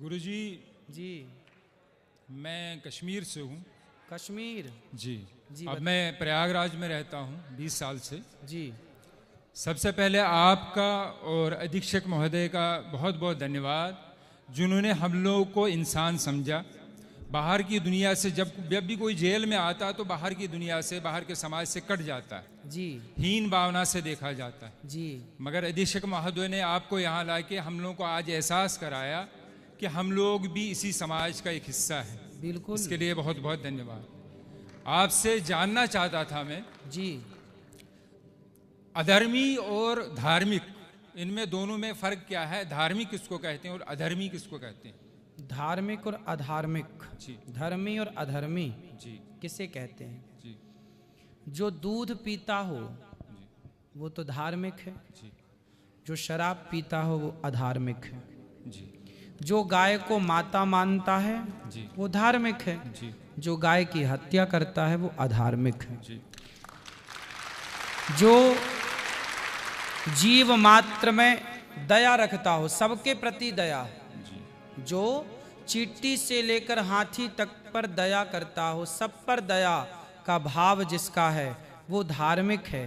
गुरुजी जी। मैं कश्मीर से हूँ। कश्मीर जी। जी। अब मैं प्रयागराज में रहता हूँ 20 साल से। जी। सबसे पहले आपका और अधीक्षक महोदय का बहुत बहुत धन्यवाद, जिन्होंने हम लोगों को इंसान समझा। बाहर की दुनिया से जब भी कोई जेल में आता तो बाहर की दुनिया से, बाहर के समाज से कट जाता है, जी। हीन भावना से देखा जाता है। जी। मगर अधीक्षक महोदय ने आपको यहाँ लाके हम लोगों को आज एहसास कराया कि हम लोग भी इसी समाज का एक हिस्सा है। बिल्कुल। इसके लिए बहुत बहुत धन्यवाद। आपसे जानना चाहता था मैं, जी। अधर्मी और धार्मिक, इनमें दोनों में फर्क क्या है? धार्मिक किसको कहते हैं और अधर्मी किसको कहते हैं? धार्मिक और अधार्मिक, जी धर्मी और अधर्मी जी किसे कहते हैं? जी जो दूध पीता हो वो तो धार्मिक है, जी जो शराब पीता हो वो अधार्मिक है, जी जो गाय को माता मानता है जी वो धार्मिक है, जी जो गाय की हत्या करता है वो अधार्मिक है। जी जो जीव मात्र में दया रखता हो, सबके प्रति दया, जो चींटी से लेकर हाथी तक पर दया करता हो, सब पर दया का भाव जिसका है वो धार्मिक है।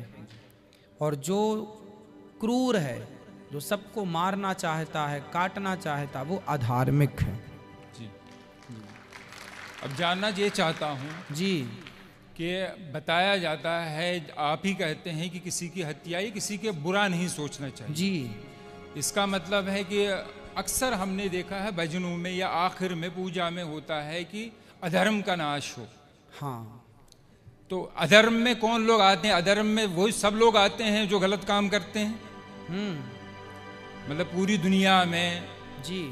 और जो क्रूर है, जो सबको मारना चाहता है, काटना चाहता, वो अधार्मिक है। जी। अब जानना ये चाहता हूँ जी। कि बताया जाता है, आप ही कहते हैं कि किसी की हत्या या किसी के बुरा नहीं सोचना चाहिए। जी। इसका मतलब है कि अक्सर हमने देखा है भजनों में या आखिर में पूजा में होता है कि अधर्म का नाश हो। हाँ। तो अधर्म में कौन लोग आते हैं? अधर्म में वही सब लोग आते हैं जो गलत काम करते हैं, मतलब पूरी दुनिया में। जी।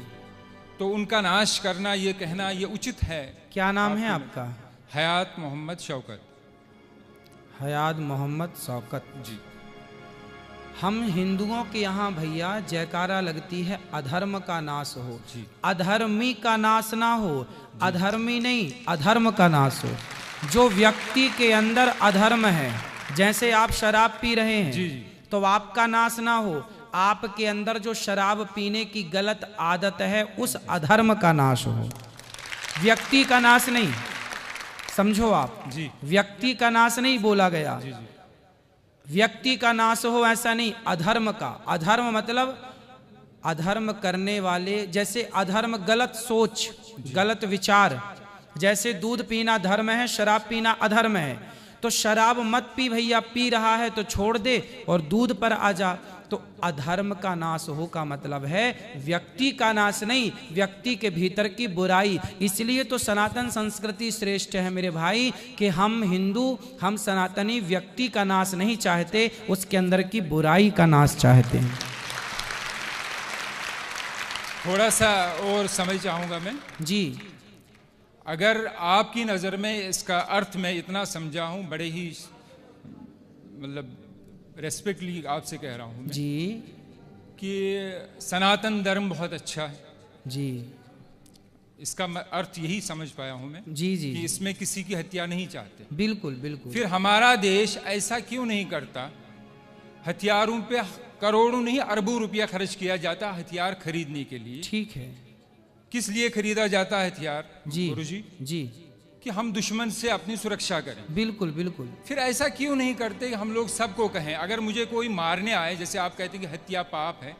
तो उनका नाश करना, ये कहना ये उचित है? क्या नाम है आपका? हयात मोहम्मद शौकत। हयात मोहम्मद शौकत जी। हम हिंदुओं के यहाँ भैया जयकारा लगती है अधर्म का नाश हो, जी। अधर्मी का नाश ना हो। अधर्मी नहीं, अधर्म का नाश हो। जो व्यक्ति के अंदर अधर्म है, जैसे आप शराब पी रहे हैं, जी जी। तो आपका नाश ना हो, आपके अंदर जो शराब पीने की गलत आदत है उस अधर्म का नाश हो, व्यक्ति का नाश नहीं। समझो आप जी। व्यक्ति का नाश नहीं बोला गया, जी जी। व्यक्ति का नाश हो ऐसा नहीं, अधर्म का। अधर्म मतलब अधर्म करने वाले, जैसे अधर्म गलत सोच, गलत विचार। जैसे दूध पीना धर्म है, शराब पीना अधर्म है। तो शराब मत पी भैया, पी रहा है तो छोड़ दे और दूध पर आ जा। तो अधर्म का नाश हो का मतलब है व्यक्ति का नाश नहीं, व्यक्ति के भीतर की बुराई। इसलिए तो सनातन संस्कृति श्रेष्ठ है मेरे भाई, कि हम हिंदू, हम सनातनी व्यक्ति का नाश नहीं चाहते, उसके अंदर की बुराई का नाश चाहते हैं। थोड़ा सा और समझ चाहूँगा मैं। जी। अगर आपकी नज़र में इसका अर्थ मैं इतना समझा हूँ, बड़े ही मतलब रेस्पेक्टली आपसे कह रहा हूँ मैं, जी। कि सनातन धर्म बहुत अच्छा है। जी। इसका अर्थ यही समझ पाया हूँ मैं। जी जी। कि इसमें किसी की हत्या नहीं चाहते। बिल्कुल बिल्कुल। फिर हमारा देश ऐसा क्यों नहीं करता? हथियारों पे करोड़ों नहीं अरबों रुपया खर्च किया जाता हथियार खरीदने के लिए। ठीक है। किस लिए खरीदा जाता है हथियार? जी गुरुजी, जी। कि हम दुश्मन से अपनी सुरक्षा करें। बिल्कुल बिल्कुल। फिर ऐसा क्यों नहीं करते कि हम लोग सबको कहें, अगर मुझे कोई मारने आए, जैसे आप कहते हैं कि हत्या पाप है,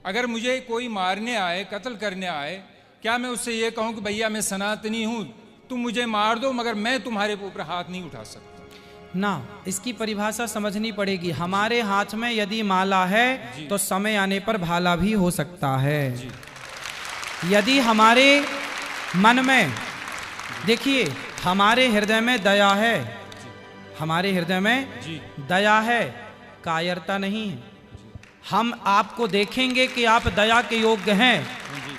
अगर मुझे कोई मारने आए, कत्ल करने आए, क्या मैं उससे ये कहूं कि भैया मैं सनातनी हूं, तुम मुझे मार दो मगर मैं तुम्हारे ऊपर हाथ नहीं उठा सकता? ना, इसकी परिभाषा समझनी पड़ेगी। हमारे हाथ में यदि माला है तो समय आने पर भाला भी हो सकता है। यदि हमारे मन में, देखिए हमारे हृदय में दया है, हमारे हृदय में दया है, कायरता नहीं है। हम आपको देखेंगे कि आप दया के योग्य हैं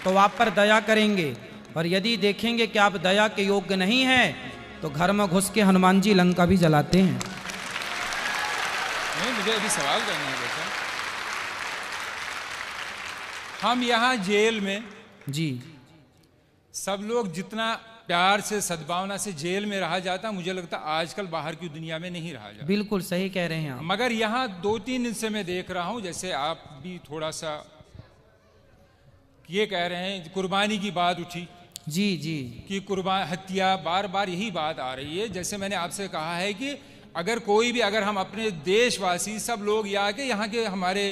तो आप पर दया करेंगे, और यदि देखेंगे कि आप दया के योग्य नहीं हैं तो घर में घुस के हनुमान जी लंका भी जलाते हैं। नहीं, मुझे अभी सवाल करना है बेटा। हम यहाँ जेल में जी। सब लोग जितना प्यार से, सद्भावना से जेल में रहा जाता, मुझे लगता आजकल बाहर की दुनिया में नहीं रहा जाता। बिल्कुल सही कह रहे हैं आप। मगर यहाँ 2-3 दिन से मैं देख रहा हूँ, जैसे आप भी थोड़ा सा ये कह रहे हैं कुर्बानी की बात उठी जी जी कि कुर्बान हत्या, बार बार यही बात आ रही है। जैसे मैंने आपसे कहा है कि अगर कोई भी, अगर हम अपने देशवासी सब लोग यहाँ के हमारे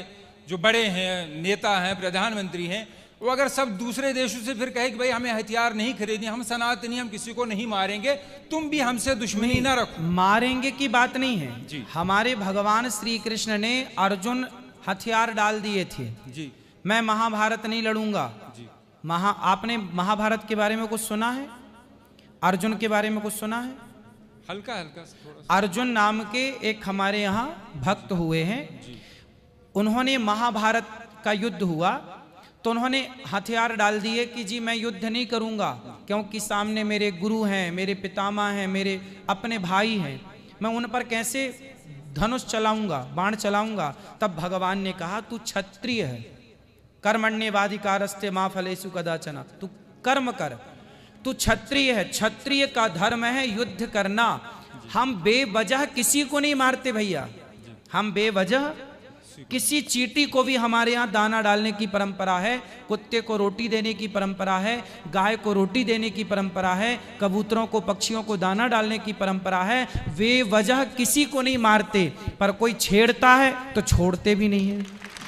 जो बड़े हैं, नेता हैं, प्रधानमंत्री हैं, वो अगर सब दूसरे देशों से फिर कहे कि भाई हमें हथियार नहीं खरीदने, हम सनातनी, हम किसी को नहीं मारेंगे, तुम भी हमसे दुश्मनी ना रखो। मारेंगे की बात नहीं है जी। हमारे भगवान श्री कृष्ण ने अर्जुन हथियार डाल दिए थे जी, मैं महाभारत नहीं लड़ूंगा जी। आपने महाभारत के बारे में कुछ सुना है? अर्जुन के बारे में कुछ सुना है? हल्का हल्का थोड़ा। अर्जुन नाम के एक हमारे यहाँ भक्त हुए हैं, उन्होंने महाभारत का युद्ध हुआ तो उन्होंने हथियार डाल दिए कि जी मैं युद्ध नहीं करूंगा, क्योंकि सामने मेरे गुरु हैं, मेरे पितामह हैं, मेरे अपने भाई हैं, मैं उन पर कैसे धनुष चलाऊंगा, बाण चलाऊंगा। तब भगवान ने कहा तू क्षत्रिय है, कर्मण्येवाधिकारस्ते मा फलेषु कदाचन, तू कर्म कर, तू क्षत्रिय है, क्षत्रिय का धर्म है युद्ध करना। हम बेवजह किसी को नहीं मारते भैया, हम बेवजह किसी चींटी को भी हमारे यहाँ दाना डालने की परंपरा है, कुत्ते को रोटी देने की परंपरा है, गाय को रोटी देने की परंपरा है, कबूतरों को, पक्षियों को दाना डालने की परंपरा है। वे वजह किसी को नहीं मारते, पर कोई छेड़ता है तो छोड़ते भी नहीं है।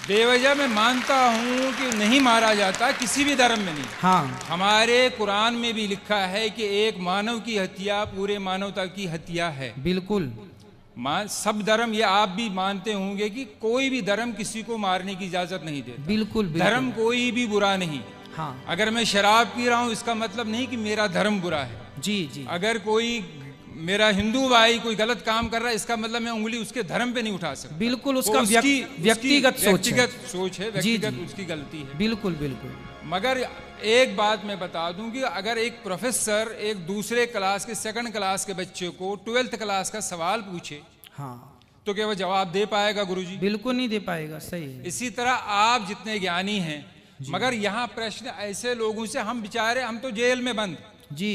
बेवजह मैं मानता हूँ कि नहीं मारा जाता, किसी भी धर्म में नहीं। हाँ, हमारे कुरान में भी लिखा है कि एक मानव की हत्या पूरे मानवता की हत्या है। बिल्कुल सब धर्म, ये आप भी मानते होंगे कि कोई भी धर्म किसी को मारने की इजाजत नहीं देता। बिल्कुल, बिल्कुल। धर्म कोई भी बुरा नहीं। हाँ, अगर मैं शराब पी रहा हूँ इसका मतलब नहीं कि मेरा धर्म बुरा है। जी जी। अगर कोई मेरा हिंदू भाई कोई गलत काम कर रहा है, इसका मतलब मैं उंगली उसके धर्म पे नहीं उठा सकता। बिल्कुल, उसका व्यक्तिगत सोच है, व्यक्तिगत उसकी गलती है। बिल्कुल बिल्कुल। मगर एक बात मैं बता दूं कि अगर एक प्रोफेसर एक दूसरे क्लास के, सेकंड क्लास के बच्चे को 12th क्लास का सवाल पूछे, हाँ, तो क्या वो जवाब दे पाएगा गुरुजी? बिल्कुल नहीं दे पाएगा। सही है। इसी तरह आप जितने ज्ञानी हैं, मगर यहाँ प्रश्न ऐसे लोगों से, हम बेचारे, हम तो जेल में बंद जी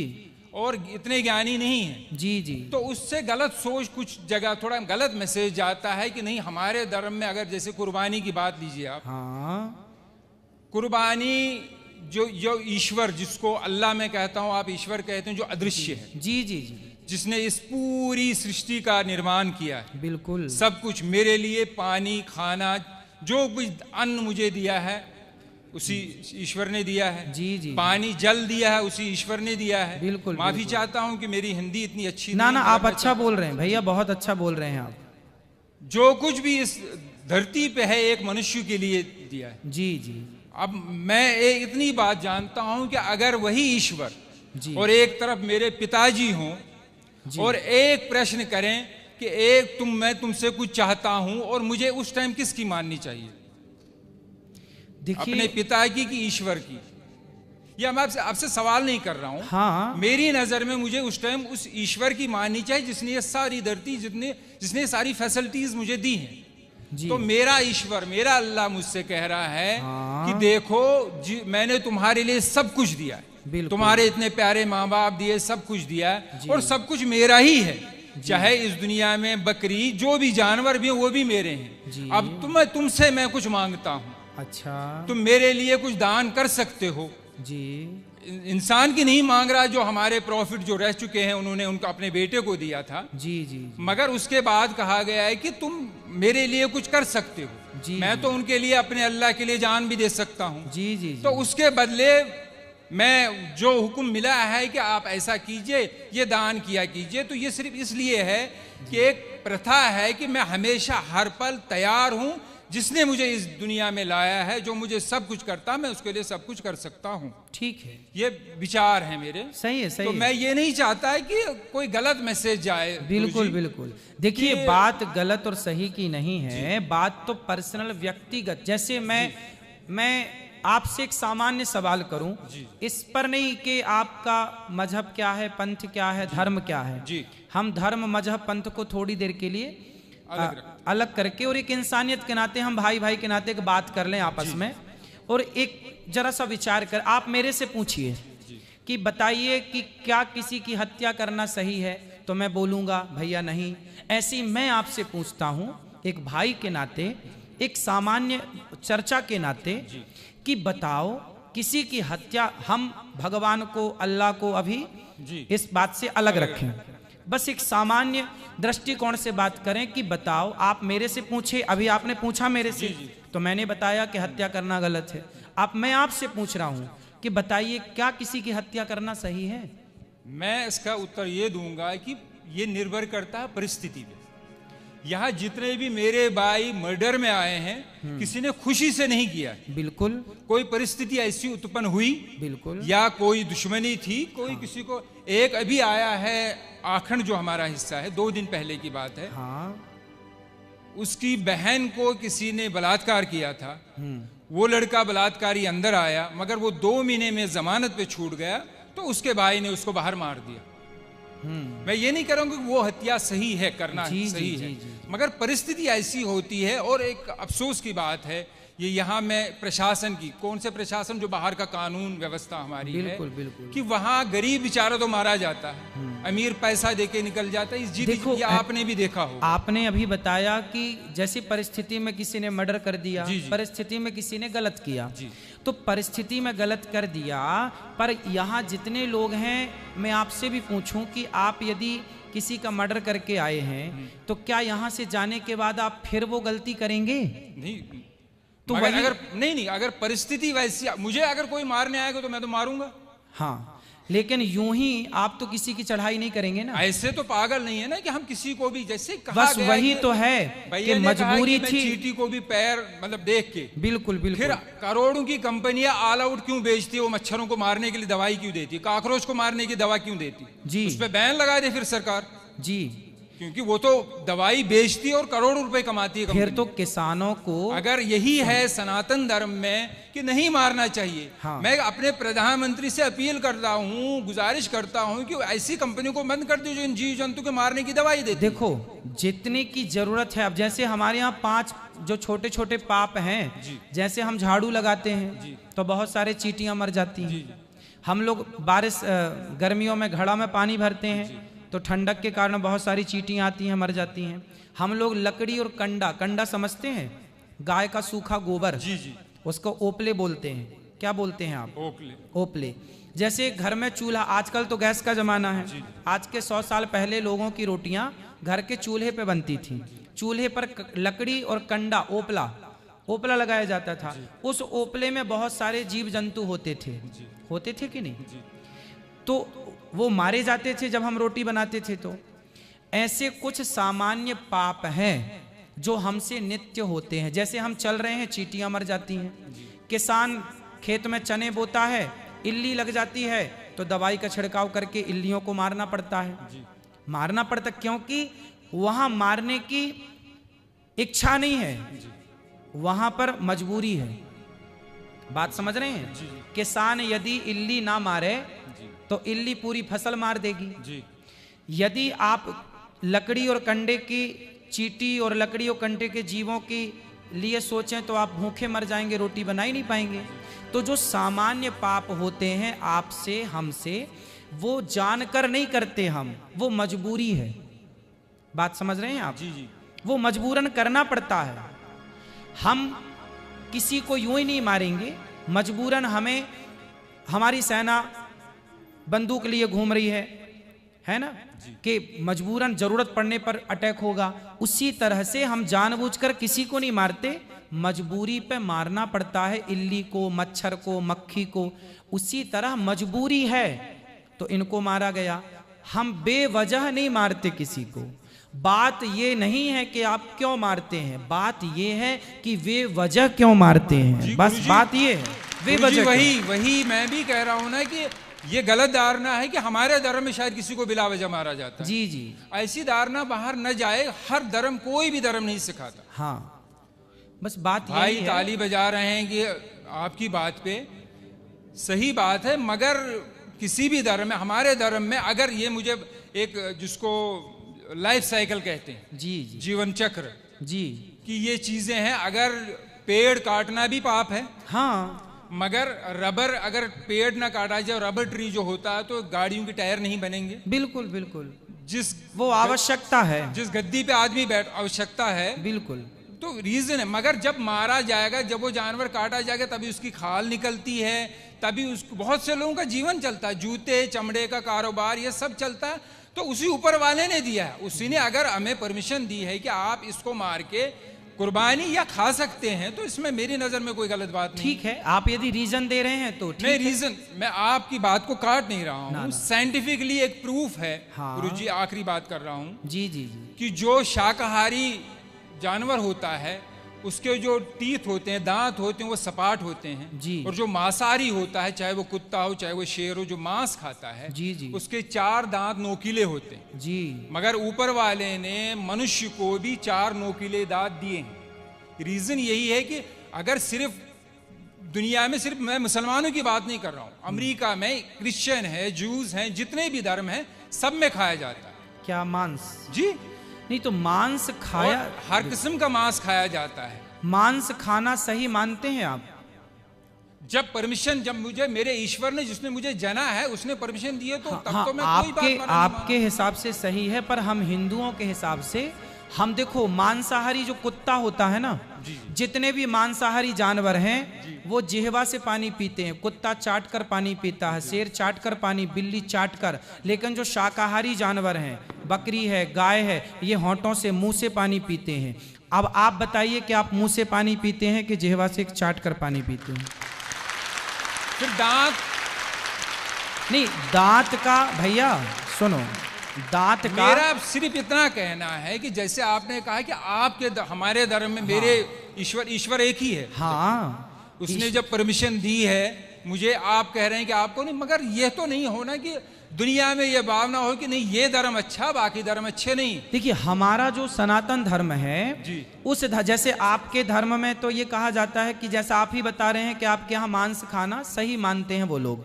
और इतने ज्ञानी नहीं हैं। जी जी। तो उससे गलत सोच, कुछ जगह थोड़ा गलत मैसेज जाता है कि नहीं हमारे धर्म में, अगर जैसे कुर्बानी की बात लीजिए आप, हाँ, कुर्बानी जो ईश्वर, जिसको अल्लाह मैं कहता हूं, आप ईश्वर कहते हैं, जो अदृश्य है, जी जी जी, जिसने इस पूरी सृष्टि का निर्माण किया है, बिल्कुल सब कुछ मेरे लिए, पानी, खाना, जो कुछ अन्न मुझे दिया है उसी ईश्वर ने दिया है। जी जी। पानी, जल दिया है उसी ईश्वर ने दिया है। बिल्कुल। माफी चाहता हूं कि मेरी हिंदी इतनी अच्छी ना ना, आप अच्छा बोल रहे हैं भैया, बहुत अच्छा बोल रहे हैं आप। जो कुछ भी इस धरती पे है एक मनुष्य के लिए दिया है। जी जी। अब मैं इतनी बात जानता हूं कि अगर वही ईश्वर जी, और एक तरफ मेरे पिताजी हों और एक प्रश्न करें कि मैं तुमसे कुछ चाहता हूं, और मुझे उस टाइम किसकी माननी चाहिए? अपने पिता की कि ईश्वर की? या मैं आपसे सवाल नहीं कर रहा हूं। हाँ, मेरी नजर में मुझे उस टाइम उस ईश्वर की माननी चाहिए जिसने ये सारी धरती, जिसने सारी फैसिलिटीज मुझे दी हैं। तो मेरा ईश्वर, मेरा अल्लाह मुझसे कह रहा है कि देखो मैंने तुम्हारे लिए सब कुछ दिया है, तुम्हारे इतने प्यारे माँ बाप दिए, सब कुछ दिया है, और सब कुछ मेरा ही है। चाहे इस दुनिया में बकरी, जो भी जानवर भी हैं वो भी मेरे हैं। अब तुमसे मैं कुछ मांगता हूँ, अच्छा, तुम मेरे लिए कुछ दान कर सकते हो जी। इंसान की नहीं मांग रहा, जो हमारे प्रॉफिट जो रह चुके हैं उन्होंने उनको अपने बेटे को दिया था। जी जी। मगर उसके बाद कहा गया है कि तुम मेरे लिए कुछ कर सकते हो जी। मैं तो उनके लिए, अपने अल्लाह के लिए जान भी दे सकता हूँ। जी जी। तो उसके बदले मैं जो हुक्म मिला है कि आप ऐसा कीजिए, ये दान किया कीजिए, तो ये सिर्फ इसलिए है कि एक प्रथा है कि मैं हमेशा हर पल तैयार हूँ, जिसने मुझे इस दुनिया में लाया है, जो मुझे सब कुछ करता, मैं उसके लिए सब कुछ कर सकता हूँ। ठीक है, ये विचार है मेरे। सही है, सही तो है। मैं ये नहीं चाहता है कि कोई गलत मैसेज जाए। बिल्कुल बिल्कुल। देखिए, बात गलत और सही की नहीं है, बात तो पर्सनल, व्यक्तिगत। जैसे मैं आपसे एक सामान्य सवाल करूं, इस पर नहीं कि आपका मजहब क्या है, पंथ क्या है, धर्म क्या है। जी। हम धर्म, मजहब, पंथ को थोड़ी देर के लिए अलग करके, और एक इंसानियत के नाते, हम भाई भाई के नाते एक बात कर लें आपस में, और एक जरा सा विचार कर, आप मेरे से पूछिए कि बताइए कि क्या किसी की हत्या करना सही है, तो मैं बोलूंगा भैया नहीं। ऐसी मैं आपसे पूछता हूं एक भाई के नाते, एक सामान्य चर्चा के नाते, कि बताओ किसी की हत्या, हम भगवान को, अल्लाह को अभी जी इस बात से अलग रखें, बस एक सामान्य दृष्टिकोण से बात करें कि बताओ, आप मेरे से पूछे, अभी आपने पूछा मेरे से, तो मैंने बताया कि हत्या करना गलत है। मैं आपसे पूछ रहा हूं कि बताइए, क्या किसी की हत्या करना सही है? मैं इसका उत्तर ये दूंगा कि ये निर्भर करता है परिस्थिति पे। यहाँ जितने भी मेरे भाई मर्डर में आए हैं, किसी ने खुशी से नहीं किया है। बिल्कुल, कोई परिस्थिति ऐसी उत्पन्न हुई, बिल्कुल, या कोई दुश्मनी थी, कोई किसी को। एक अभी आया है आखंड, जो हमारा हिस्सा है, 2 दिन पहले की बात है। हाँ, उसकी बहन को किसी ने बलात्कार किया था। वो लड़का बलात्कारी अंदर आया, मगर वो 2 महीने में जमानत पे छूट गया, तो उसके भाई ने उसको बाहर मार दिया। मैं ये नहीं कह रहा हूं कि वो हत्या सही है, करना सही है, मगर परिस्थिति ऐसी होती है। और एक अफसोस की बात है, ये यहाँ में प्रशासन की, कौन से प्रशासन, जो बाहर का कानून व्यवस्था हमारी बिल्कुल, है, बिल्कुल, कि वहाँ गरीब बेचारा तो मारा जाता है, अमीर पैसा देके निकल जाता है। इस देखो, ये आपने भी देखा हो। आपने अभी बताया कि जैसी परिस्थिति में किसी ने मर्डर कर दिया, जी। परिस्थिति में किसी ने गलत किया, जी। तो परिस्थिति में गलत कर दिया, पर यहाँ जितने लोग हैं, मैं आपसे भी पूछूं कि आप यदि किसी का मर्डर करके आए हैं, तो क्या यहाँ से जाने के बाद आप फिर वो गलती करेंगे? नहीं, तो मगर वही, अगर नहीं, अगर परिस्थिति वैसी, मुझे अगर कोई मारने आएगा तो मैं तो मारूंगा। हाँ, लेकिन यूं ही आप तो किसी की चढ़ाई नहीं करेंगे ना। ऐसे तो पागल नहीं है ना कि हम किसी को भी, जैसे कहा बस गया वही तो है कि मजबूरी थी। चींटी को भी पैर मतलब देख के, बिल्कुल, बिल्कुल, फिर करोड़ों की कंपनियां ऑल आउट क्यों बेचती है? वो मच्छरों को मारने के लिए दवाई क्यों देती, कॉकरोच को मारने की दवा क्यों देती जी, उस पर बैन लगा दे फिर सरकार जी, क्योंकि वो तो दवाई बेचती है और करोड़ों रुपए कमाती है। फिर तो किसानों को, अगर यही है सनातन धर्म में कि नहीं मारना चाहिए, हाँ, मैं अपने प्रधानमंत्री से अपील करता हूँ, गुजारिश करता हूँ कि ऐसी कंपनियों को बंद कर दो जो इन जीव जंतु के मारने की दवाई देती। देखो, जितने की जरूरत है, अब जैसे हमारे यहाँ 5 जो छोटे छोटे पाप हैं, जैसे हम झाड़ू लगाते हैं तो बहुत सारे चींटियां मर जाती हैं। हम लोग बारिश गर्मियों में घड़ा में पानी भरते हैं तो ठंडक के कारण बहुत सारी चींटियां आती हैं, मर जाती हैं। हम लोग लकड़ी और कंडा समझते हैं, गाय का सूखा गोबर, उसको ओपले बोलते हैं। क्या बोलते हैं आप? ओपले। जैसे घर में चूल्हा, आजकल तो गैस का जमाना है, आज के 100 साल पहले लोगों की रोटियां घर के चूल्हे पे बनती थी। चूल्हे पर लकड़ी और कंडा, ओपला लगाया जाता था। उस ओपले में बहुत सारे जीव जंतु होते थे कि नहीं? तो वो मारे जाते थे जब हम रोटी बनाते थे। तो ऐसे कुछ सामान्य पाप हैं जो हमसे नित्य होते हैं। जैसे हम चल रहे हैं, चींटियां मर जाती हैं। किसान खेत में चने बोता है, इल्ली लग जाती है तो दवाई का छिड़काव करके इल्लियों को मारना पड़ता है। मारना पड़ता क्योंकि वहां मारने की इच्छा नहीं है, वहां पर मजबूरी है। बात समझ रहे हैं? किसान यदि इल्ली ना मारे तो इल्ली पूरी फसल मार देगी। यदि आप लकड़ी और कंडे की, चींटी और लकड़ी और कंडे के जीवों के लिए सोचें तो आप भूखे मर जाएंगे, रोटी बना ही नहीं पाएंगे। तो जो सामान्य पाप होते हैं आपसे, हमसे, वो जानकर नहीं करते हम, वो मजबूरी है। बात समझ रहे हैं आप? वो मजबूरन करना पड़ता है। हम किसी को यूं ही नहीं मारेंगे, मजबूरन हमें, हमारी सेना बंदूक लिए घूम रही है ना, कि मजबूरन जरूरत पड़ने पर अटैक होगा। उसी तरह से हम जानबूझकर किसी को नहीं मारते, मजबूरी पे मारना पड़ता है इल्ली को, मच्छर को, मक्खी को। उसी तरह मजबूरी है तो इनको मारा गया। हम बेवजह नहीं मारते किसी को। बात ये नहीं है कि आप क्यों मारते हैं, बात ये है कि वे वजह क्यों मारते हैं। बस बात ये है, वे वजह। वही मैं भी कह रहा हूं ना कि ये गलत धारणा है कि हमारे धर्म में शायद किसी को बिला वजह मारा जाता है। जी। ऐसी धारणा बाहर न जाए। हर धर्म, कोई भी धर्म नहीं सिखाता। हाँ, बस बात भाई यही है। ताली बजा रहे हैं कि आपकी बात पे सही बात है, मगर किसी भी धर्म में, हमारे धर्म में, अगर ये मुझे एक, जिसको लाइफ साइकिल कहते हैं, जीवन चक्र, कि ये चीजें हैं। अगर पेड़ काटना भी पाप है, हाँ, मगर रबर, अगर पेड़ ना काटा जाए, रबर ट्री जो होता है, तो गाड़ियों के टायर नहीं बनेंगे। बिल्कुल, बिल्कुल। वो आवश्यकता है, जिस गद्दी पे आदमी बैठ, आवश्यकता है, बिल्कुल, तो रीजन है। मगर जब मारा जाएगा, जब वो जानवर काटा जाएगा, तभी उसकी खाल निकलती है, तभी उसको, बहुत से लोगों का जीवन चलता है, जूते चमड़े का कारोबार ये सब चलता है, तो उसी ऊपर वाले ने दिया है। उसी ने अगर हमें परमिशन दी है कि आप इसको मार के कुर्बानी या खा सकते हैं, तो इसमें मेरी नजर में कोई गलत बात नहीं। ठीक है, आप यदि रीजन दे रहे हैं तो नहीं, रीजन मैं आपकी बात को काट नहीं रहा हूँ, साइंटिफिकली एक प्रूफ है। हाँ। गुरुजी आखिरी बात कर रहा हूँ जी जी जी, कि जो शाकाहारी जानवर होता है उसके जो टीथ होते हैं, दांत होते हैं, वो सपाट होते हैं जी। और जो मांसाहारी होता है, चाहे वो कुत्ता हो चाहे वो शेर हो, जो मांस खाता है जी जी, उसके 4 दांत नोकीले होते हैं जी। मगर ऊपर वाले ने मनुष्य को भी 4 नोकीले दांत दिए हैं। रीजन यही है कि अगर सिर्फ दुनिया में, सिर्फ मैं मुसलमानों की बात नहीं कर रहा हूँ, अमेरिका में क्रिश्चियन है, जूस हैं, जितने भी धर्म हैं सब में खाया जाता है। क्या मांस? जी नहीं तो मांस खाया, हर किस्म का मांस खाया जाता है। मांस खाना सही मानते हैं आप? जब परमिशन, जब मुझे मेरे ईश्वर ने, जिसने मुझे जना है, उसने परमिशन दी है, तो तब हाँ, तो मैं कोई बात मानने नहीं आपके हिसाब से सही है, पर हम हिंदुओं के हिसाब से, हम देखो मांसाहारी जो कुत्ता होता है ना, जितने भी मांसाहारी जानवर हैं वो जिह्वा से पानी पीते हैं। कुत्ता चाट कर पानी पीता है, शेर चाट कर पानी, बिल्ली चाट कर। लेकिन जो शाकाहारी जानवर हैं, बकरी है, गाय है, ये होंठों से, मुंह से पानी पीते हैं। अब आप बताइए कि आप मुंह से पानी पीते हैं कि जिह्वा से चाट कर पानी पीते हैं? फिर दांत नहीं, दांत का भैया सुनो, दांत का, मेरा सिर्फ इतना कहना है कि जैसे आपने कहा कि आपके हमारे धर्म में मेरे ईश्वर एक ही है। हाँ, उसने जब परमिशन दी है मुझे, आप कह रहे हैं कि आपको नहीं, मगर यह तो नहीं होना कि दुनिया में यह भावना हो कि नहीं ये धर्म अच्छा, बाकी धर्म अच्छे नहीं। देखिए हमारा जो सनातन धर्म है जी, उस जैसे आपके धर्म में तो ये कहा जाता है कि जैसा आप ही बता रहे हैं कि आपके यहाँ मांस खाना सही मानते हैं वो लोग,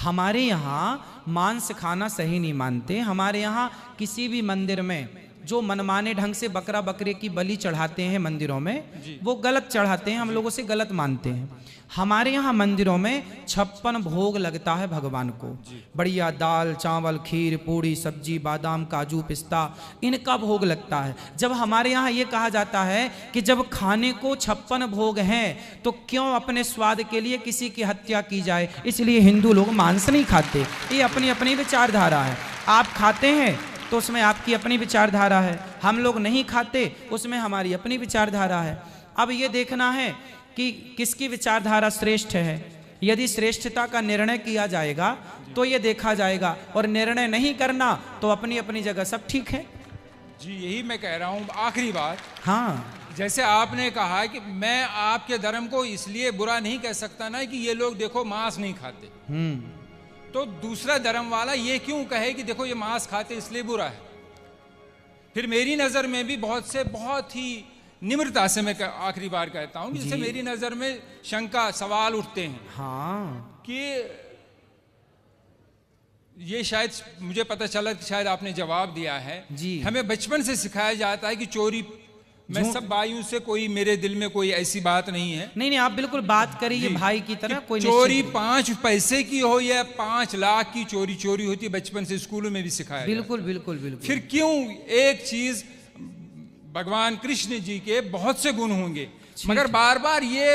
हमारे यहाँ मांस खाना सही नहीं मानते। हमारे यहाँ किसी भी मंदिर में जो मनमाने ढंग से बकरा बकरे की बलि चढ़ाते हैं मंदिरों में, वो गलत चढ़ाते हैं, हम लोगों से गलत मानते हैं। हमारे यहाँ मंदिरों में 56 भोग लगता है भगवान को, बढ़िया दाल चावल खीर पूड़ी सब्जी बादाम काजू पिस्ता, इनका भोग लगता है। जब हमारे यहाँ ये कहा जाता है कि जब खाने को 56 भोग हैं तो क्यों अपने स्वाद के लिए किसी की हत्या की जाए, इसलिए हिंदू लोग मांस नहीं खाते। ये अपनी अपनी विचारधारा है। आप खाते हैं तो उसमें आपकी अपनी विचारधारा है, हम लोग नहीं खाते उसमें हमारी अपनी विचारधारा है। अब ये देखना है कि किसकी विचारधारा श्रेष्ठ है। यदि श्रेष्ठता का निर्णय किया जाएगा तो ये देखा जाएगा, और निर्णय नहीं करना तो अपनी अपनी जगह सब ठीक है। जी यही मैं कह रहा हूँ। आखिरी बात, हाँ, जैसे आपने कहा कि मैं आपके धर्म को इसलिए बुरा नहीं कह सकता ना कि ये लोग देखो मांस नहीं खाते, तो दूसरा धर्म वाला ये क्यों कहे कि देखो ये मांस खाते इसलिए बुरा है। फिर मेरी नजर में भी बहुत ही निम्रता से मैं आखिरी बार कहता हूं, जैसे मेरी नजर में शंका सवाल उठते हैं, हाँ, कि ये शायद मुझे पता चला कि शायद आपने जवाब दिया है। जी। हमें बचपन से सिखाया जाता है कि चोरी, मैं सब भाइयों से, कोई मेरे दिल में कोई ऐसी बात नहीं है। नहीं आप बिल्कुल बात करिए भाई की तरह। कोई चोरी 5 पैसे की हो या 5 लाख की चोरी होती है, बचपन से स्कूलों में भी सिखाया बिल्कुल बिल्कुल बिल्कुल। फिर क्यों एक चीज, भगवान कृष्ण जी के बहुत से गुण होंगे, मगर बार बार ये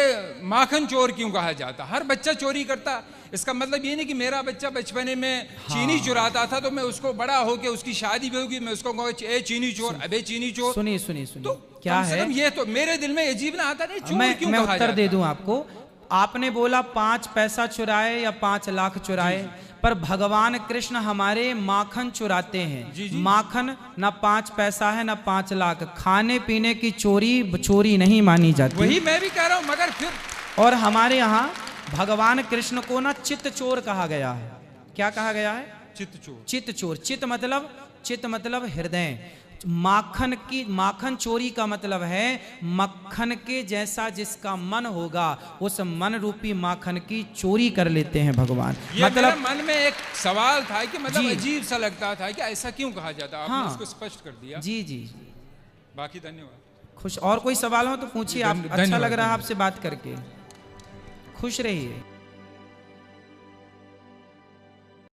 माखन चोर क्यों कहा जाता? हर बच्चा चोरी करता, इसका मतलब ये नहीं कि मेरा बच्चा बचपने में चीनी चुराता था तो मैं उसको बड़ा होके उसकी शादी भी होगी मैं उसको कहूँ ए चीनी चोर, अबे चीनी चोर। सुनिए सुनिए सुनिए, तो क्या है ये तो मेरे दिल में अजीब ना आता नहीं, चोर क्यों मैं कहा उत्तर जाता? दे दूं आपको। आपने बोला 5 पैसा चुराए या 5 लाख चुराए, पर भगवान कृष्ण हमारे माखन चुराते हैं। माखन ना 5 पैसा है ना 5 लाख, खाने पीने की चोरी नहीं मानी जाती। वही मैं भी कह रहा हूँ, मगर फिर और हमारे यहाँ भगवान कृष्ण को ना चित्त चोर कहा गया है। क्या कहा गया है? चित्त चोर। चित्त चोर, चित्त मतलब हृदय। माखन चोरी का मतलब है मक्खन के जैसा जिसका मन होगा उस मन रूपी माखन की चोरी कर लेते हैं भगवान। ये मतलब मेरे मन में एक सवाल था कि मतलब अजीब सा लगता था कि ऐसा क्यों कहा जाता। आपने उसको स्पष्ट कर दिया। जी जी, बाकी धन्यवाद। खुश। और कोई सवाल हो तो पूछिए। आप अच्छा लग रहा है आपसे बात करके। खुश रहिए।